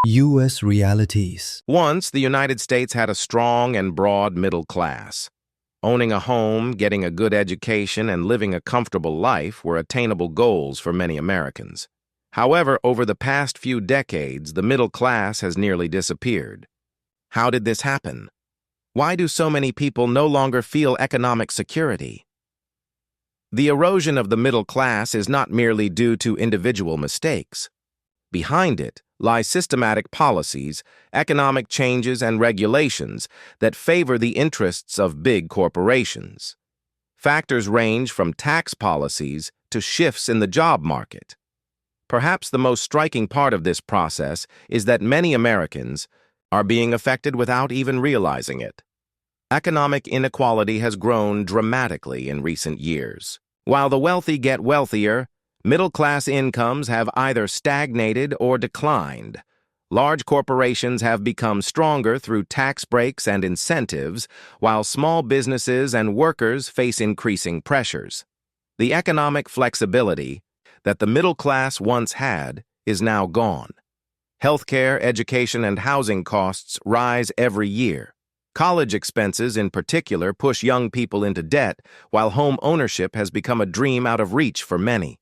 U.S. realities. Once, the United States had a strong and broad middle class. Owning a home, getting a good education, and living a comfortable life were attainable goals for many Americans. However, over the past few decades, the middle class has nearly disappeared. How did this happen? Why do so many people no longer feel economic security? The erosion of the middle class is not merely due to individual mistakes. Behind it lie systematic policies, economic changes, and regulations that favor the interests of big corporations. Factors range from tax policies to shifts in the job market. Perhaps the most striking part of this process is that many Americans are being affected without even realizing it. Economic inequality has grown dramatically in recent years. While the wealthy get wealthier, middle-class incomes have either stagnated or declined. Large corporations have become stronger through tax breaks and incentives, while small businesses and workers face increasing pressures. The economic flexibility that the middle class once had is now gone. Healthcare, education, and housing costs rise every year. College expenses, in particular, push young people into debt, while home ownership has become a dream out of reach for many.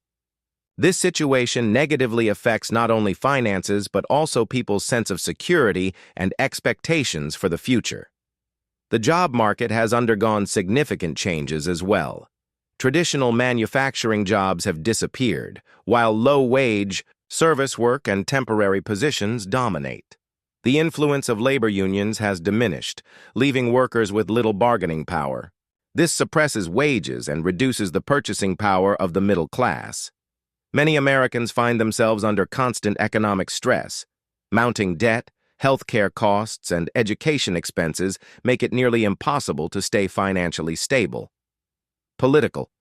This situation negatively affects not only finances but also people's sense of security and expectations for the future. The job market has undergone significant changes as well. Traditional manufacturing jobs have disappeared, while low-wage, service work and temporary positions dominate. The influence of labor unions has diminished, leaving workers with little bargaining power. This suppresses wages and reduces the purchasing power of the middle class. Many Americans find themselves under constant economic stress. Mounting debt, healthcare costs, and education expenses make it nearly impossible to stay financially stable. Political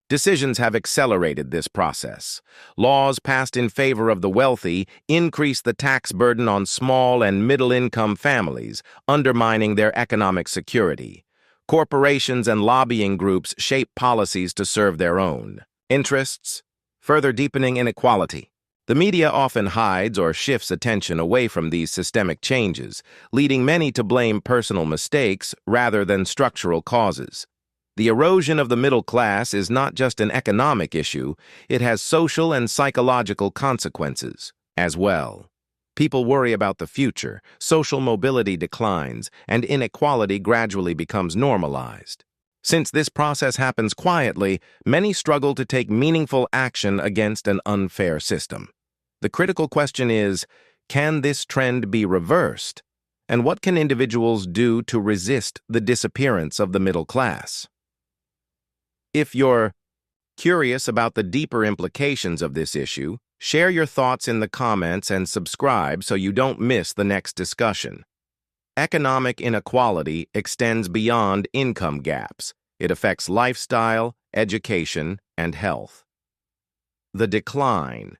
decisions have accelerated this process. Laws passed in favor of the wealthy increase the tax burden on small and middle-income families, undermining their economic security. Corporations and lobbying groups shape policies to serve their own interests, further deepening inequality. The media often hides or shifts attention away from these systemic changes, leading many to blame personal mistakes rather than structural causes. The erosion of the middle class is not just an economic issue, it has social and psychological consequences as well. People worry about the future, social mobility declines, and inequality gradually becomes normalized. Since this process happens quietly, many struggle to take meaningful action against an unfair system. The critical question is, can this trend be reversed? And what can individuals do to resist the disappearance of the middle class? If you're curious about the deeper implications of this issue, share your thoughts in the comments and subscribe so you don't miss the next discussion. Economic inequality extends beyond income gaps. It affects lifestyle, education, and health. The decline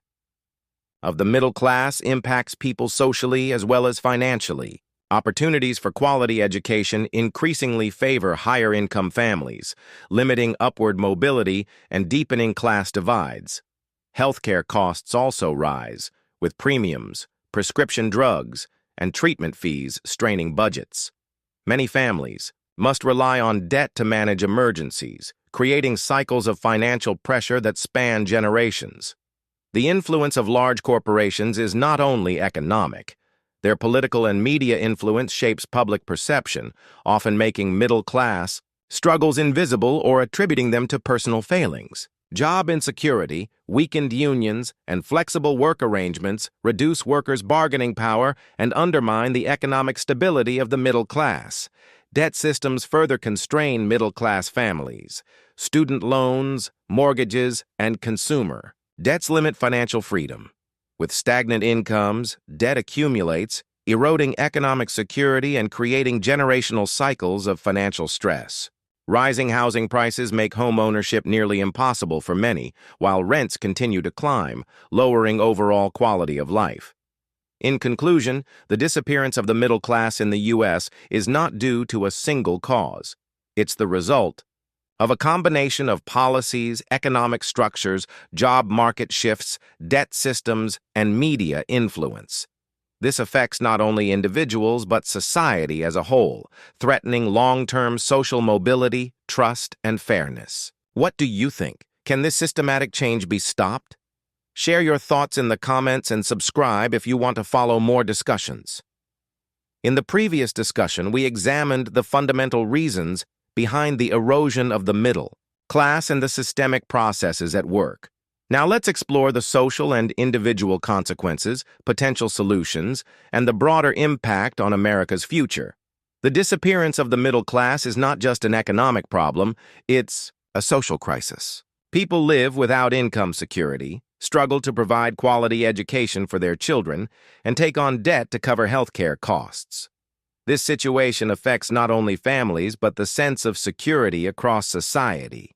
of the middle class impacts people socially as well as financially. Opportunities for quality education increasingly favor higher-income families, limiting upward mobility and deepening class divides. Healthcare costs also rise, with premiums, prescription drugs, and treatment fees straining budgets. Many families must rely on debt to manage emergencies, creating cycles of financial pressure that span generations. The influence of large corporations is not only economic. Their political and media influence shapes public perception, often making middle-class struggles invisible or attributing them to personal failings. Job insecurity, weakened unions, and flexible work arrangements reduce workers' bargaining power and undermine the economic stability of the middle class. Debt systems further constrain middle-class families. Student loans, mortgages, and consumer debts limit financial freedom. With stagnant incomes, debt accumulates, eroding economic security and creating generational cycles of financial stress. Rising housing prices make home ownership nearly impossible for many, while rents continue to climb, lowering overall quality of life. In conclusion, the disappearance of the middle class in the U.S. is not due to a single cause. It's the result of a combination of policies, economic structures, job market shifts, debt systems, and media influence. This affects not only individuals but society as a whole, threatening long-term social mobility, trust, and fairness. What do you think? Can this systematic change be stopped? Share your thoughts in the comments and subscribe if you want to follow more discussions. In the previous discussion, we examined the fundamental reasons behind the erosion of the middle class and the systemic processes at work. Now let's explore the social and individual consequences, potential solutions, and the broader impact on America's future. The disappearance of the middle class is not just an economic problem, it's a social crisis. People live without income security, struggle to provide quality education for their children, and take on debt to cover healthcare costs. This situation affects not only families but the sense of security across society.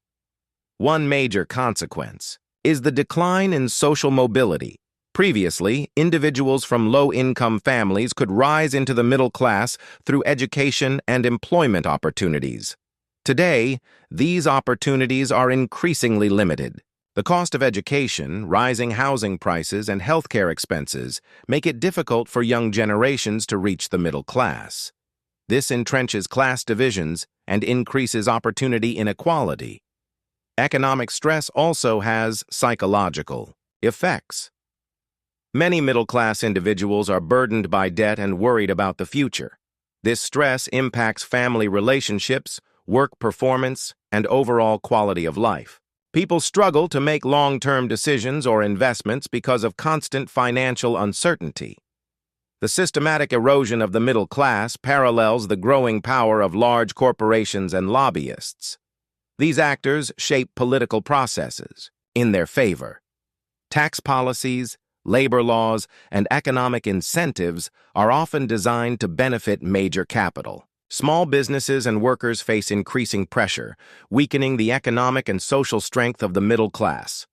One major consequence is the decline in social mobility. Previously, individuals from low-income families could rise into the middle class through education and employment opportunities. Today, these opportunities are increasingly limited. The cost of education, rising housing prices, and healthcare expenses make it difficult for young generations to reach the middle class. This entrenches class divisions and increases opportunity inequality. Economic stress also has psychological effects. Many middle-class individuals are burdened by debt and worried about the future. This stress impacts family relationships, work performance, and overall quality of life. People struggle to make long-term decisions or investments because of constant financial uncertainty. The systematic erosion of the middle class parallels the growing power of large corporations and lobbyists. These actors shape political processes in their favor. Tax policies, labor laws, and economic incentives are often designed to benefit major capital. Small businesses and workers face increasing pressure, weakening the economic and social strength of the middle class.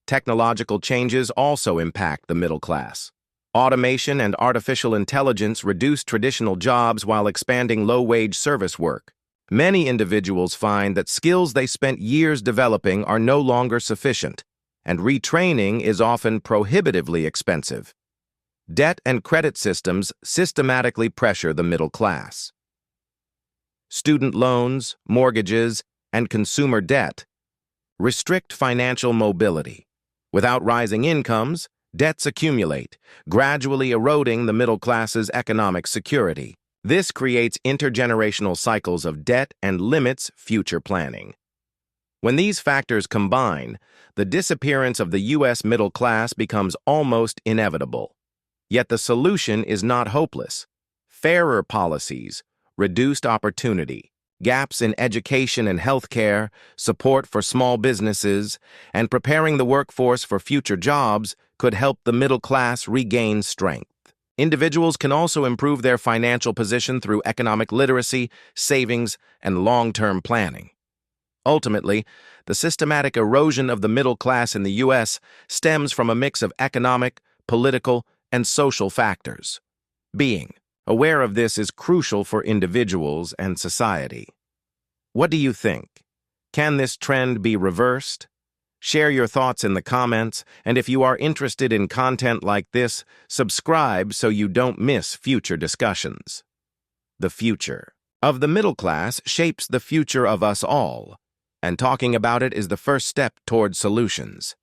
Technological changes also impact the middle class. Automation and artificial intelligence reduce traditional jobs while expanding low-wage service work. Many individuals find that skills they spent years developing are no longer sufficient, and retraining is often prohibitively expensive. Debt and credit systems systematically pressure the middle class. Student loans, mortgages, and consumer debt restrict financial mobility. Without rising incomes, debts accumulate, gradually eroding the middle class's economic security. This creates intergenerational cycles of debt and limits future planning. When these factors combine, the disappearance of the U.S. middle class becomes almost inevitable. Yet the solution is not hopeless. Fairer policies, reduced opportunity, gaps in education and healthcare, support for small businesses, and preparing the workforce for future jobs could help the middle class regain strength. Individuals can also improve their financial position through economic literacy, savings, and long-term planning. Ultimately, the systematic erosion of the middle class in the U.S. stems from a mix of economic, political, and social factors. Being aware of this is crucial for individuals and society. What do you think? Can this trend be reversed? Share your thoughts in the comments, and if you are interested in content like this, subscribe so you don't miss future discussions. The future of the middle class shapes the future of us all, and talking about it is the first step toward solutions.